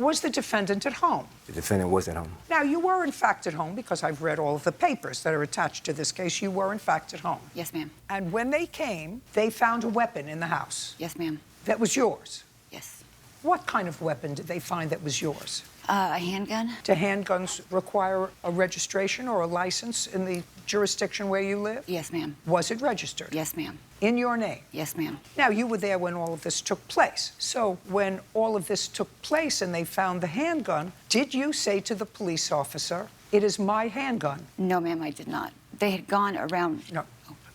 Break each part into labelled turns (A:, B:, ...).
A: Was the defendant at home?
B: The defendant was at home.
A: Now, you were, in fact, at home because I've read all of the papers that are attached to this case. You were, in fact, at home.
C: Yes, ma'am.
A: And when they came, they found a weapon in the house.
C: Yes, ma'am.
A: That was yours.
C: Yes.
A: What kind of weapon did they find that was yours?
C: A handgun.
A: Do handguns require a registration or a license in the jurisdiction where you live?
C: Yes, ma'am.
A: Was it registered?
C: Yes, ma'am.
A: In your name?
C: Yes, ma'am.
A: Now, you were there when all of this took place. So when all of this took place and they found the handgun, did you say to the police officer, "It is my handgun"?
C: No, ma'am, I did not. They had gone around...
A: No.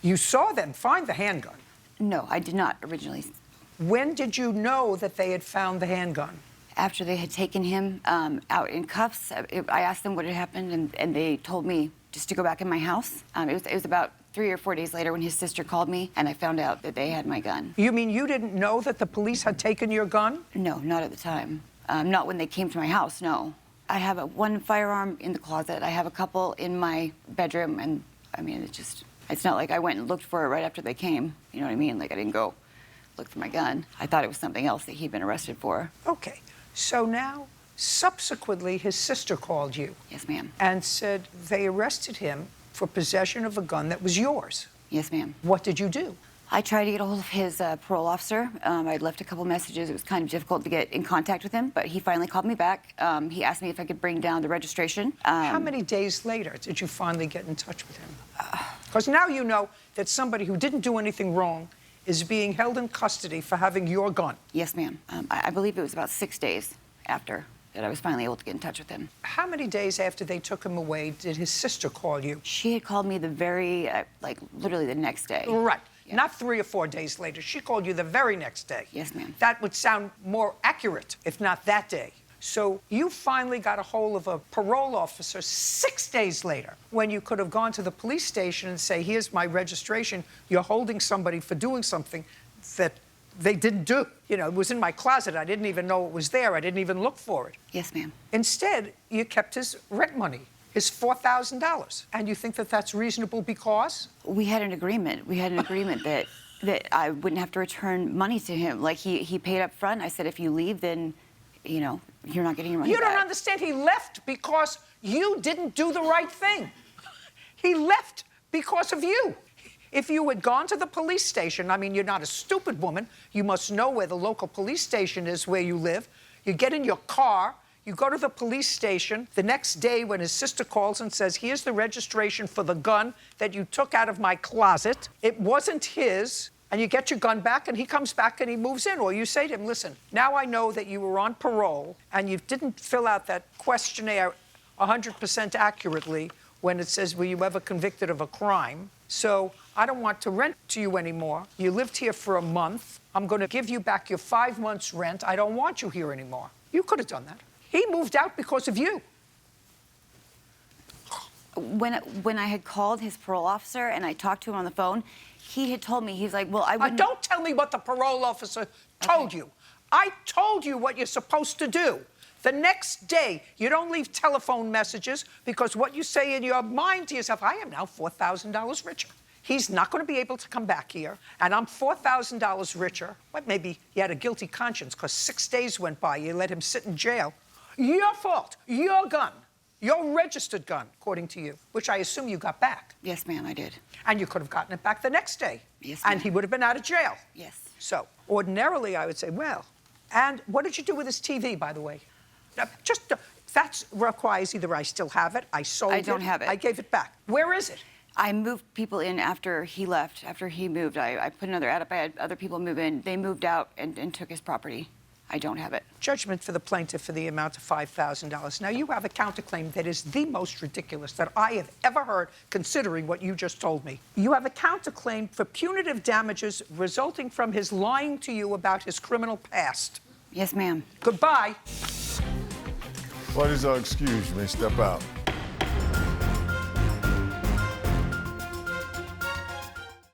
A: You saw them find the handgun.
C: No, I did not originally.
A: When did you know that they had found the handgun?
C: After they had taken him out in cuffs, I asked them what had happened, and they told me just to go back in my house. It was about 3 or 4 days later when his sister called me, and I found out that they had my gun.
A: You mean you didn't know that the police had taken your gun?
C: No, not at the time. Not when they came to my house, no. I have one firearm in the closet. I have a couple in my bedroom, and, I mean, it's not like I went and looked for it right after they came. You know what I mean? Like, I didn't go look for my gun. I thought it was something else that he'd been arrested for.
A: Okay. So now, subsequently, his sister called you.
C: Yes, ma'am.
A: And said they arrested him for possession of a gun that was yours.
C: Yes, ma'am.
A: What did you do?
C: I tried to get a hold of his parole officer. I'd left a couple messages. It was kind of difficult to get in contact with him, but he finally called me back. He asked me if I could bring down the registration.
A: How many days later did you finally get in touch with him? Because now you know that somebody who didn't do anything wrong is being held in custody for having your gun.
C: Yes, ma'am. I believe it was about 6 days after that I was finally able to get in touch with him.
A: How many days after they took him away did his sister call you?
C: She had called me the very, literally the next day.
A: Right.
C: Yeah.
A: Not 3 or 4 days later. She called you the very next day.
C: Yes, ma'am.
A: That would sound more accurate, if not that day. So you finally got a hold of a parole officer 6 days later, when you could have gone to the police station and say, "Here's my registration. You're holding somebody for doing something that they didn't do. You know, it was in my closet. I didn't even know it was there. I didn't even look for it."
C: Yes, ma'am.
A: Instead, you kept his rent money, his $4,000. And you think that that's reasonable because?
C: We had an agreement. We had an agreement that I wouldn't have to return money to him. Like, he paid up front. I said, if you leave, then, you know, you're not getting your money back.
A: You don't understand. He left because you didn't do the right thing. He left because of you. If you had gone to the police station, I mean, you're not a stupid woman. You must know where the local police station is where you live. You get in your car, you go to the police station. The next day when his sister calls and says, "Here's the registration for the gun that you took out of my closet. It wasn't his." And you get your gun back, and he comes back and he moves in. Or you say to him, "Listen, now I know that you were on parole and you didn't fill out that questionnaire 100% accurately when it says, were you ever convicted of a crime? So I don't want to rent to you anymore. You lived here for a month. I'm going to give you back your 5 months' rent. I don't want you here anymore." You could have done that. He moved out because of you.
C: When I had called his parole officer and I talked to him on the phone, he had told me, he's like, well, I wouldn't...
A: Don't tell me what the parole officer told you. I told you what you're supposed to do. The next day, you don't leave telephone messages because what you say in your mind to yourself, I am now $4,000 richer. He's not going to be able to come back here, and I'm $4,000 richer. But maybe he had a guilty conscience because 6 days went by. You let him sit in jail. Your fault. Your gun. Your registered gun, according to you, which I assume you got back.
C: Yes, ma'am, I did.
A: And you could have gotten it back the next day.
C: Yes, ma'am.
A: And he would have been out of jail.
C: Yes.
A: So, ordinarily, I would say, well, and what did you do with his TV, by the way? That requires either I still have it, I sold it.
C: I don't have it.
A: I gave it back. Where is it?
C: I moved people in after he left. After he moved, I put another ad up. I had other people move in. They moved out and took his property. I don't have it.
A: Judgment for the plaintiff for the amount of $5,000. Now, you have a counterclaim that is the most ridiculous that I have ever heard, considering what you just told me. You have a counterclaim for punitive damages resulting from his lying to you about his criminal past.
C: Yes, ma'am.
A: Goodbye.
D: What is our excuse? You may step out.